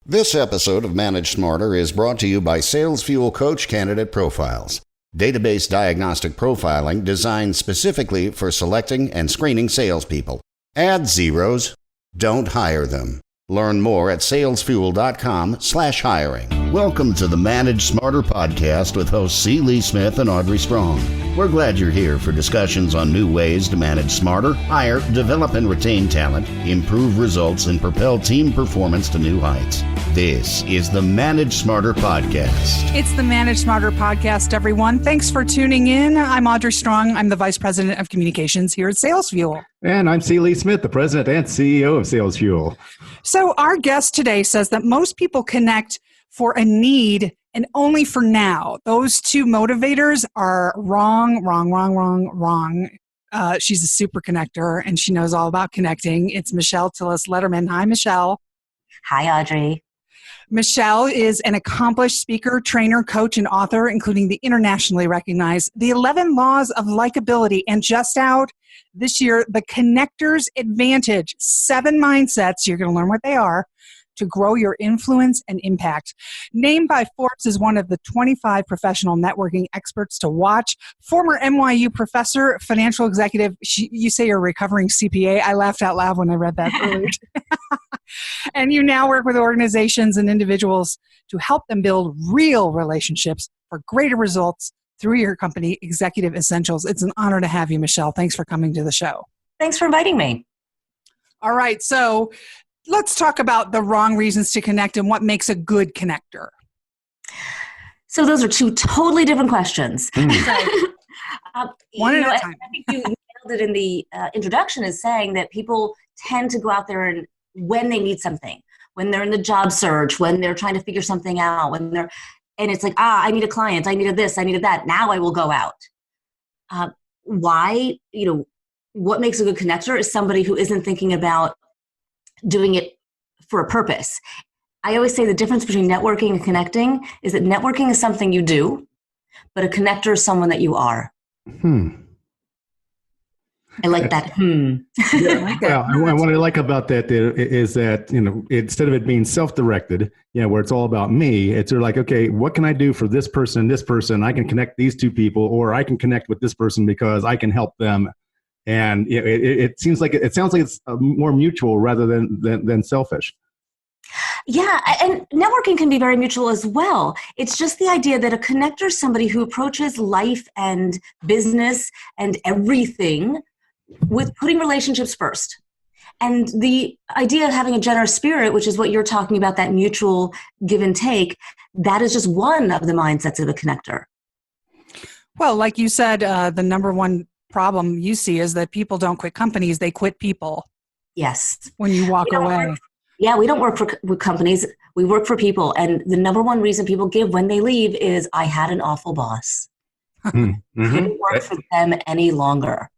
This episode of Manage Smarter is brought to you by Sales Fuel Coach Candidate Profiles, database diagnostic profiling designed specifically for selecting and screening salespeople. Add zeros, don't hire them. Learn more at salesfuel.com/hiring. Welcome to the Manage Smarter podcast with hosts C. Lee Smith and Audrey Strong. We're glad you're here for discussions on new ways to manage smarter, hire, develop and retain talent, improve results, and propel team performance to new heights. This is the Manage Smarter podcast. It's the Manage Smarter podcast, everyone. Thanks for tuning in. I'm Audrey Strong. I'm the Vice President of Communications here at Sales Fuel. And I'm C. Lee Smith, the President and CEO of Sales Fuel. So our guest today says that most people connect for a need and only for now. Those two motivators are wrong. She's a super connector and she knows all about connecting. It's Tillis Lederman. Hi, Michelle. Hi, Audrey. Michelle is an accomplished speaker, trainer, coach, and author, including the internationally recognized The 11 Laws of Likability, and just out this year, The Connector's Advantage, 7 mindsets, you're going to learn what they are, to grow your influence and impact. Named by Forbes as one of the 25 professional networking experts to watch, former NYU professor, financial executive, you say you're a recovering CPA. I laughed out loud when I read that earlier. And you now work with organizations and individuals to help them build real relationships for greater results through your company, Executive Essentials. It's an honor to have you, Michelle. Thanks for coming to the show. Thanks for inviting me. All right, so let's talk about the wrong reasons to connect and what makes a good connector. So those are two totally different questions. One at a time. I think you nailed it in the introduction, is saying that people tend to go out there and when they need something, when they're in the job search, when they're trying to figure something out, and it's like, I need a client, I needed this, I needed that, now I will go out. Why? What makes a good connector is somebody who isn't thinking about doing it for a purpose. I always say the difference between networking and connecting is that networking is something you do, but a connector is someone that you are. I like that. Yeah, what I like about that is that, instead of it being self-directed, where it's all about me, it's sort of like, okay, what can I do for this person? I can connect these two people, or I can connect with this person because I can help them. And it sounds like it's more mutual rather than selfish. Yeah, and networking can be very mutual as well. It's just the idea that a connector is somebody who approaches life and business and everything with putting relationships first. And the idea of having a generous spirit, which is what you're talking about, that mutual give and take, that is just one of the mindsets of a connector. Well, like you said, the number one problem you see is that people don't quit companies, they quit people. Yes. When you walk away. We don't work with companies, we work for people. And the number one reason people give when they leave is, I had an awful boss. Couldn't work for them any longer.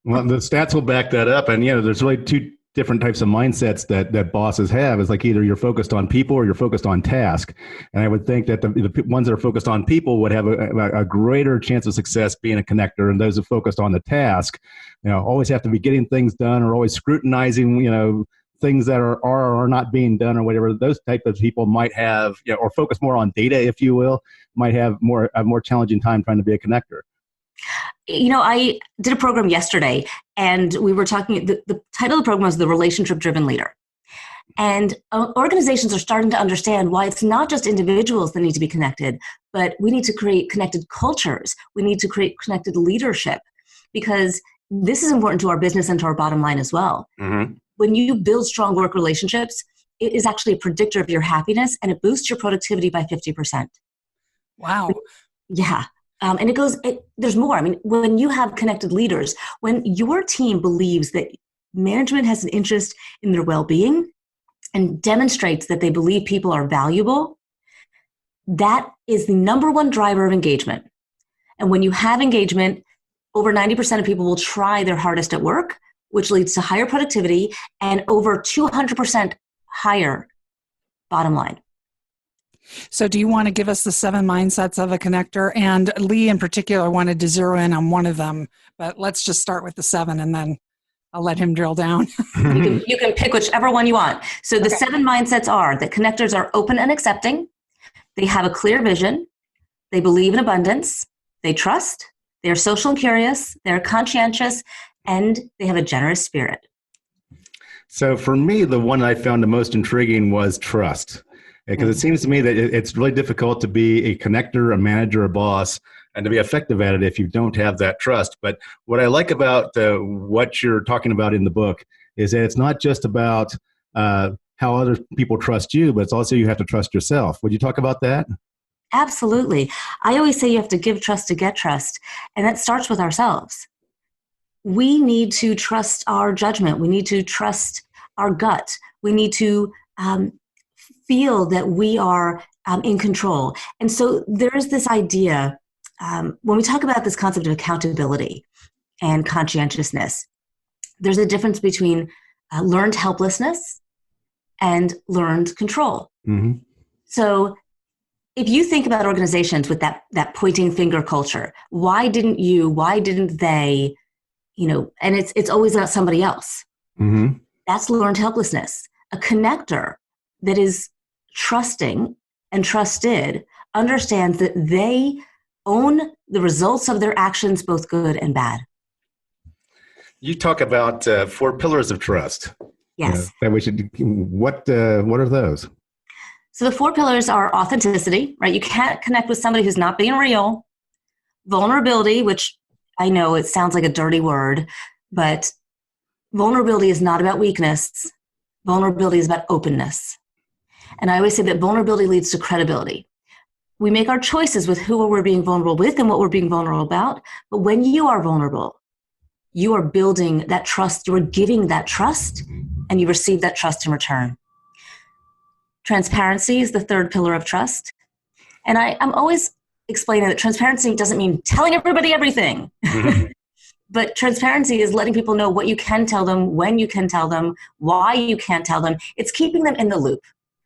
Well, the stats will back that up. And, there's really two different types of mindsets that bosses have. It's like either you're focused on people or you're focused on task. And I would think that the ones that are focused on people would have a greater chance of success being a connector. And those who are focused on the task, always have to be getting things done or always scrutinizing, things that are not being done or whatever. Those type of people might have, or focus more on data, if you will, might have a more challenging time trying to be a connector. I did a program yesterday and we were talking, the title of the program was The Relationship-Driven Leader. And organizations are starting to understand why it's not just individuals that need to be connected, but we need to create connected cultures. We need to create connected leadership, because this is important to our business and to our bottom line as well. Mm-hmm. When you build strong work relationships, it is actually a predictor of your happiness and it boosts your productivity by 50%. Wow. Yeah. And there's more. I mean, when you have connected leaders, when your team believes that management has an interest in their well-being and demonstrates that they believe people are valuable, that is the number one driver of engagement. And when you have engagement, over 90% of people will try their hardest at work, which leads to higher productivity and over 200% higher bottom line. So do you want to give us the 7 mindsets of a connector? And Lee in particular wanted to zero in on one of them, but let's just start with the 7 and then I'll let him drill down. You can pick whichever one you want. So the 7 mindsets are that connectors are open and accepting. They have a clear vision. They believe in abundance. They trust. They're social and curious. They're conscientious. And they have a generous spirit. So for me, the one I found the most intriguing was trust. Because it seems to me that it's really difficult to be a connector, a manager, a boss, and to be effective at it if you don't have that trust. But what I like about what you're talking about in the book is that it's not just about how other people trust you, but it's also you have to trust yourself. Would you talk about that? Absolutely. I always say you have to give trust to get trust, and that starts with ourselves. We need to trust our judgment. We need to trust our gut. We need to feel that we are in control. And so there is this idea, when we talk about this concept of accountability and conscientiousness, there's a difference between learned helplessness and learned control. Mm-hmm. So if you think about organizations with that pointing finger culture, why didn't they, and it's always about somebody else. Mm-hmm. That's learned helplessness. A connector that is trusting and trusted understands that they own the results of their actions, both good and bad. You talk about 4 pillars of trust. Yes. That we should. What are those? So the 4 pillars are authenticity, right? You can't connect with somebody who's not being real. Vulnerability, which I know it sounds like a dirty word, but vulnerability is not about weakness. Vulnerability is about openness. And I always say that vulnerability leads to credibility. We make our choices with who we're being vulnerable with and what we're being vulnerable about. But when you are vulnerable, you are building that trust, you are giving that trust, and you receive that trust in return. Transparency is the 3rd pillar of trust. And I'm always explaining that transparency doesn't mean telling everybody everything. Mm-hmm. But transparency is letting people know what you can tell them, when you can tell them, why you can't tell them. It's keeping them in the loop.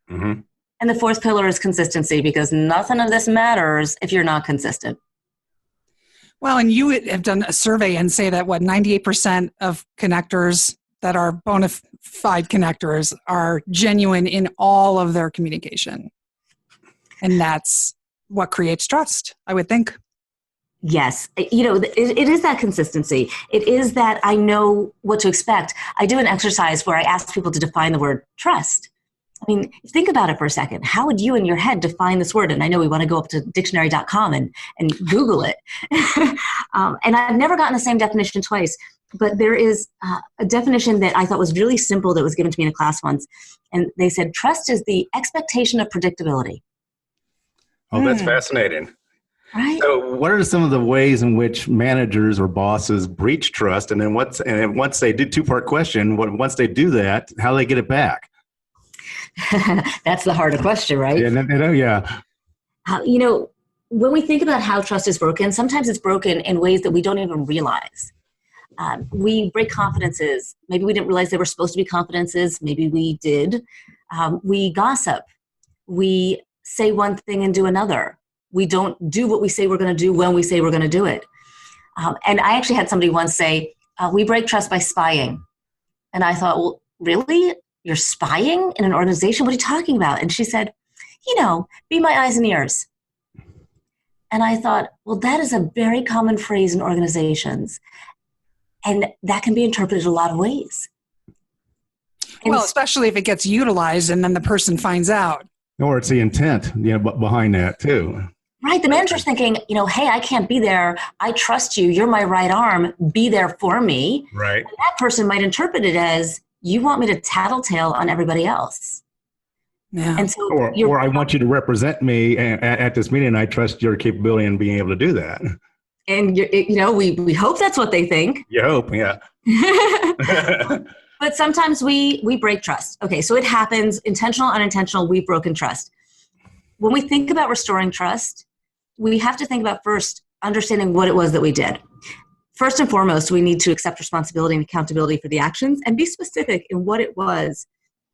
Mm-hmm. And the 4th pillar is consistency, because nothing of this matters if you're not consistent. Well, and you have done a survey and say that 98% of connectors that are bona fide connectors are genuine in all of their communication. And that's what creates trust, I would think. Yes. It is that consistency. It is that I know what to expect. I do an exercise where I ask people to define the word trust. I mean, think about it for a second. How would you in your head define this word? And I know we want to go up to dictionary.com and Google it. And I've never gotten the same definition twice, but there is a definition that I thought was really simple that was given to me in a class once. And they said, trust is the expectation of predictability. Oh, that's fascinating. Right. So what are some of the ways in which managers or bosses breach trust? And then once they do, 2-part question, once they do that, how do they get it back? That's the harder question, right? Yeah. When we think about how trust is broken, sometimes it's broken in ways that we don't even realize. We break confidences. Maybe we didn't realize they were supposed to be confidences. Maybe we did. We gossip. We say one thing and do another. We don't do what we say we're going to do when we say we're going to do it. And I actually had somebody once say, we break trust by spying. And I thought, well, really? You're spying in an organization? What are you talking about? And she said, be my eyes and ears. And I thought, well, that is a very common phrase in organizations. And that can be interpreted a lot of ways. Well, especially if it gets utilized and then the person finds out. Or it's the intent behind that too. Right. The manager's thinking, hey, I can't be there. I trust you. You're my right arm. Be there for me. Right. And that person might interpret it as, you want me to tattletale on everybody else. Yeah. And so or I want you to represent me at this meeting. And I trust your capability in being able to do that. And, we hope that's what they think. You hope, yeah. But sometimes we break trust. Okay, so it happens, intentional, unintentional, we've broken trust. When we think about restoring trust, we have to think about first understanding what it was that we did. First and foremost, we need to accept responsibility and accountability for the actions and be specific in what it was.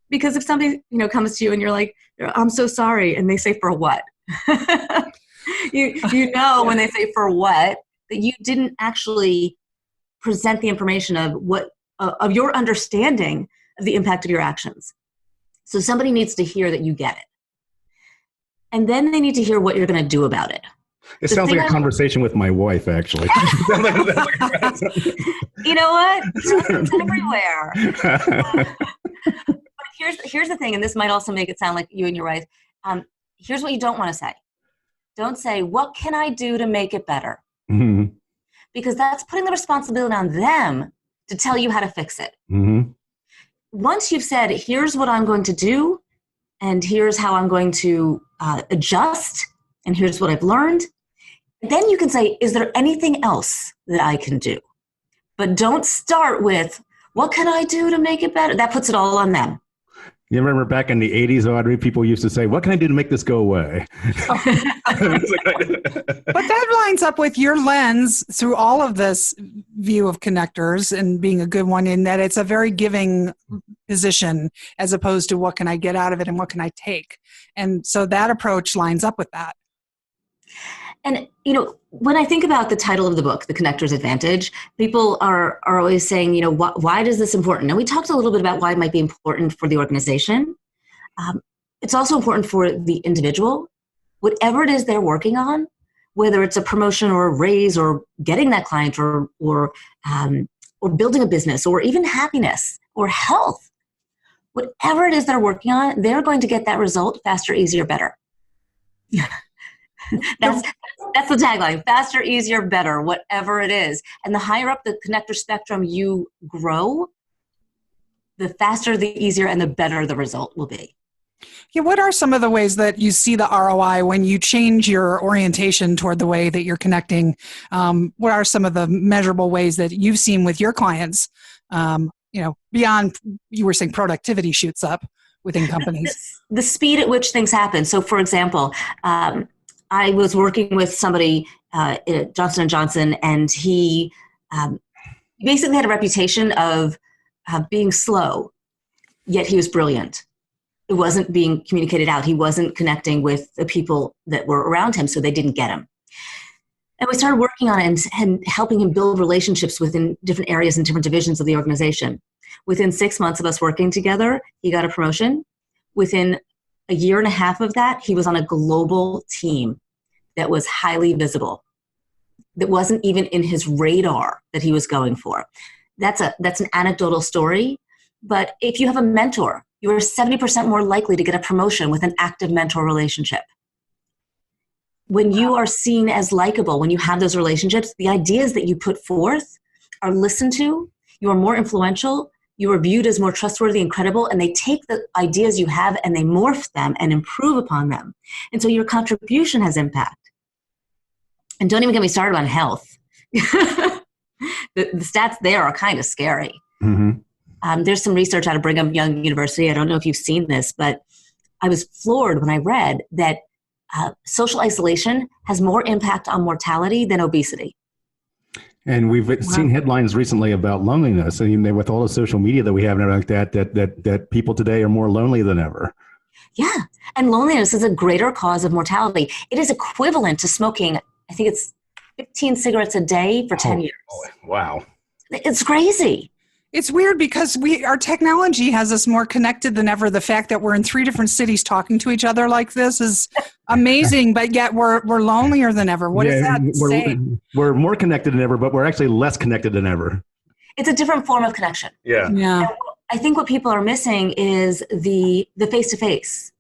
Because if somebody, comes to you and you're like, I'm so sorry, and they say, for what? When they say for what, that you didn't actually present the information of what of your understanding of the impact of your actions. So somebody needs to hear that you get it. And then they need to hear what you're going to do about it. It sounds like a conversation with my wife, actually. You know what? It's everywhere. But here's the thing, and this might also make it sound like you and your wife. Here's what you don't want to say. Don't say, what can I do to make it better? Mm-hmm. Because that's putting the responsibility on them to tell you how to fix it. Mm-hmm. Once you've said, here's what I'm going to do, and here's how I'm going to adjust, and here's what I've learned, then you can say, is there anything else that I can do? But don't start with, what can I do to make it better? That puts it all on them. You remember back in the 80s, Audrey, people used to say, what can I do to make this go away? But that lines up with your lens through all of this view of connectors and being a good one, in that it's a very giving position as opposed to what can I get out of it and what can I take. And so that approach lines up with that. And, when I think about the title of the book, The Connector's Advantage, people are always saying, why is this important? And we talked a little bit about why it might be important for the organization. It's also important for the individual. Whatever it is they're working on, whether it's a promotion or a raise or getting that client or building a business or even happiness or health, whatever it is they're working on, they're going to get that result faster, easier, better. That's the tagline: faster, easier, better, whatever it is. And the higher up the connector spectrum you grow, the faster, the easier, and the better the result will be. Yeah, what are some of the ways that you see the ROI when you change your orientation toward the way that you're connecting? What are some of the measurable ways that you've seen with your clients, beyond, you were saying productivity shoots up within companies? The speed at which things happen. So, for example, I was working with somebody at Johnson & Johnson, and he basically had a reputation of being slow, yet he was brilliant. It wasn't being communicated out. He wasn't connecting with the people that were around him, so they didn't get him. And we started working on it and helping him build relationships within different areas and different divisions of the organization. Within 6 months of us working together, he got a promotion. Within a year and a half of that, he was on a global team that was highly visible, that wasn't even in his radar that he was going for. That's an anecdotal story, but if you have a mentor, you are 70% more likely to get a promotion with an active mentor relationship. When you are seen as likable, when you have those relationships, the ideas that you put forth are listened to, you are more influential, you are viewed as more trustworthy and credible, and they take the ideas you have and they morph them and improve upon them. And so your contribution has impact. And don't even get me started on health. The stats there are kind of scary. Mm-hmm. There's some research out of Brigham Young University. I don't know if you've seen this, but I was floored when I read that social isolation has more impact on mortality than obesity. And we've seen headlines recently about loneliness, and with all the social media that we have and everything like that people today are more lonely than ever. Yeah, and loneliness is a greater cause of mortality. It is equivalent to smoking, I think it's 15 cigarettes a day for 10 years. Wow. It's crazy. It's weird because our technology has us more connected than ever. The fact that we're in 3 different cities talking to each other like this is amazing, but yet we're lonelier than ever. What does that say? We're more connected than ever, but we're actually less connected than ever. It's a different form of connection. Yeah. And I think what people are missing is the face-to-face,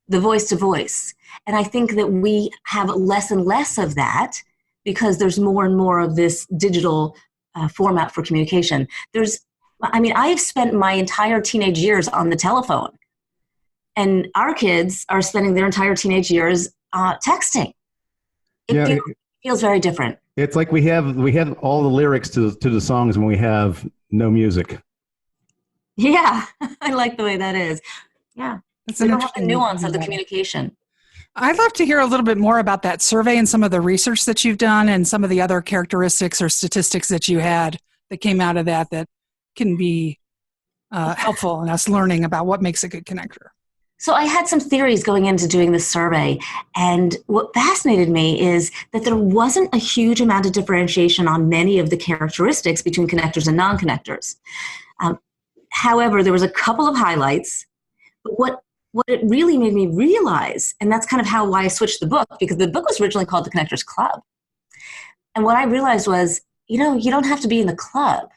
the voice-to-voice. And I think that we have less and less of that because there's more and more of this digital format for communication. I've spent my entire teenage years on the telephone, and our kids are spending their entire teenage years texting. It feels very different. It's like we have all the lyrics to the songs when we have no music. Yeah, I like the way that is. Yeah, It's we don't have the nuance of the communication. I'd love to hear a little bit more about that survey and some of the research that you've done and some of the other characteristics or statistics that you had that came out of that can be helpful in us learning about what makes a good connector. So I had some theories going into doing this survey, and what fascinated me is that there wasn't a huge amount of differentiation on many of the characteristics between connectors and non-connectors. However, there was a couple of highlights, but what it really made me realize, and that's kind of why I switched the book, because the book was originally called The Connectors Club. And what I realized was, you don't have to be in the club.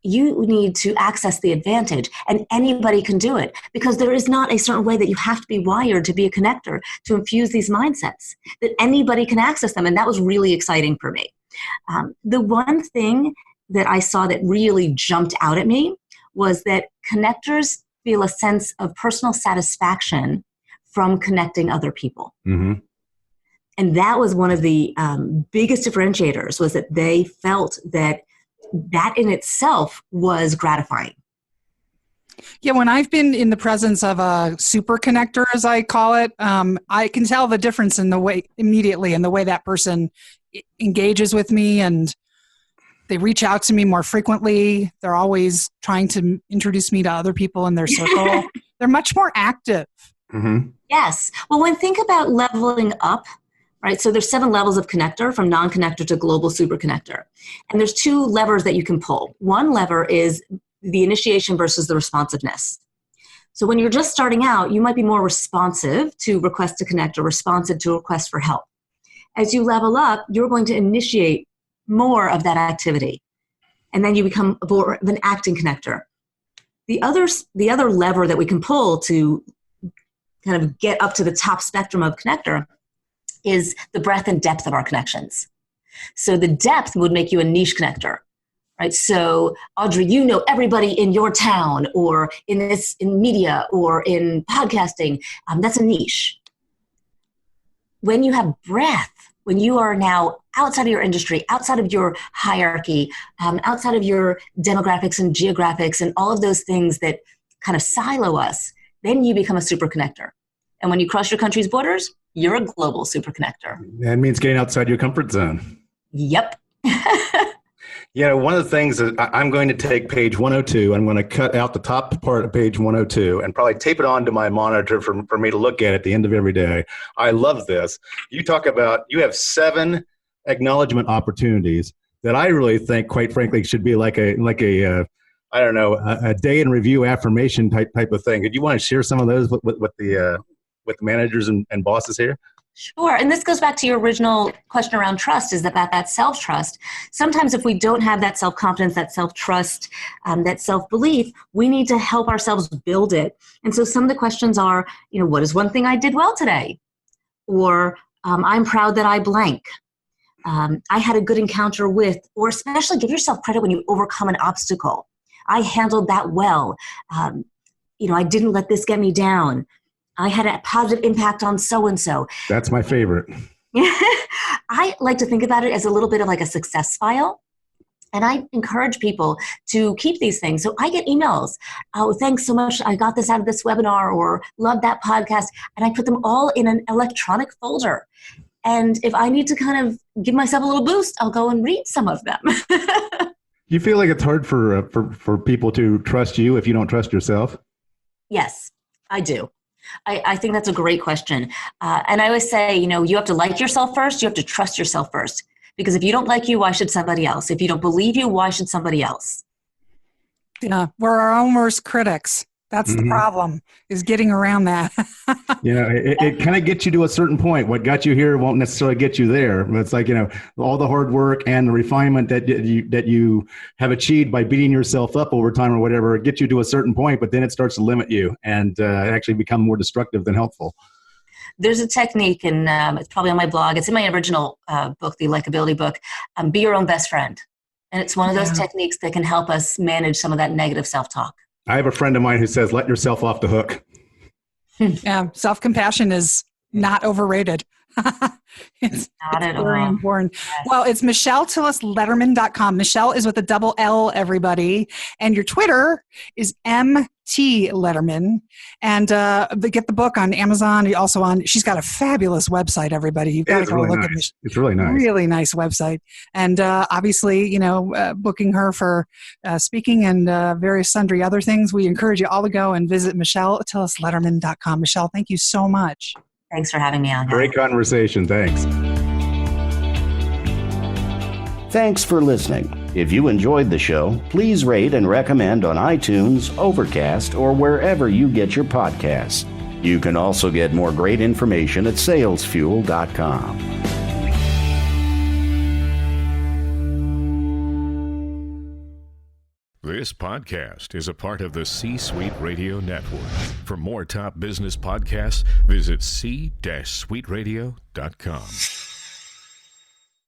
You need to access the advantage, and anybody can do it, because there is not a certain way that you have to be wired to be a connector, to infuse these mindsets, that anybody can access them. And that was really exciting for me. The one thing that I saw that really jumped out at me was that connectors feel a sense of personal satisfaction from connecting other people. Mm-hmm. And that was one of the biggest differentiators, was that they felt that in itself was gratifying. Yeah, when I've been in the presence of a super connector, as I call it, I can tell the difference immediately in the way that person engages with me, and they reach out to me more frequently. They're always trying to introduce me to other people in their circle. They're much more active. Mm-hmm. Yes. Well, when think about leveling up, right? So there's 7 levels of connector, from non-connector to global super connector. And there's 2 levers that you can pull. One lever is the initiation versus the responsiveness. So when you're just starting out, you might be more responsive to requests to connect, or responsive to requests for help. As you level up, you're going to initiate more of that activity, and then you become more of an acting connector. The other lever that we can pull to kind of get up to the top spectrum of connector is the breadth and depth of our connections. So the depth would make you a niche connector, right? So Audrey, you know everybody in your town, or in media, or in podcasting. That's a niche. When you have breadth, when you are now outside of your industry, outside of your hierarchy, outside of your demographics and geographics and all of those things that kind of silo us, then you become a super connector. And when you cross your country's borders, you're a global super connector. That means getting outside your comfort zone. Yep. One of the things that I'm going to take page 102, I'm going to cut out the top part of page 102 and probably tape it onto my monitor for me to look at the end of every day. I love this. You talk about, you have 7 acknowledgement opportunities that I really think, quite frankly, should be like a day in review affirmation type of thing. Do you want to share some of those with the managers and bosses here? Sure. And this goes back to your original question around trust, is about that self-trust. Sometimes if we don't have that self-confidence, that self-trust, that self-belief, we need to help ourselves build it. And so some of the questions are, what is one thing I did well today? Or I'm proud that I blank. I had a good encounter with, or especially give yourself credit when you overcome an obstacle. I handled that well. I didn't let this get me down. I had a positive impact on so-and-so. That's my favorite. I like to think about it as a little bit of like a success file. And I encourage people to keep these things. So I get emails. Oh, thanks so much. I got this out of this webinar, or love that podcast. And I put them all in an electronic folder. And if I need to kind of give myself a little boost, I'll go and read some of them. You feel like it's hard for people to trust you if you don't trust yourself? Yes, I do. I think that's a great question. And I always say, you have to like yourself first. You have to trust yourself first. Because if you don't like you, why should somebody else? If you don't believe you, why should somebody else? Yeah, we're our own worst critics. That's the problem, is getting around that. It kind of gets you to a certain point. What got you here won't necessarily get you there. But it's like, all the hard work and the refinement that you have achieved by beating yourself up over time or whatever, it gets you to a certain point, but then it starts to limit you and actually become more destructive than helpful. There's a technique, and it's probably on my blog. It's in my original book, the Likeability book, Be Your Own Best Friend. And it's one of those techniques that can help us manage some of that negative self-talk. I have a friend of mine who says, let yourself off the hook. Yeah, self-compassion is not overrated. It's very important. Yes. Well, it's TillisLederman.com. Michelle is with a double L, everybody. And your Twitter is MT Lederman. And get the book on Amazon. She's got a fabulous website, everybody. You've got to go look at it. It's really nice. Really nice website. And obviously, booking her for speaking and various sundry other things. We encourage you all to go and visit TillisLederman.com. Michelle, thank you so much. Thanks for having me on. Great conversation. Thanks. Thanks for listening. If you enjoyed the show, please rate and recommend on iTunes, Overcast, or wherever you get your podcasts. You can also get more great information at salesfuel.com. This podcast is a part of the C-Suite Radio Network. For more top business podcasts, visit c-suiteradio.com.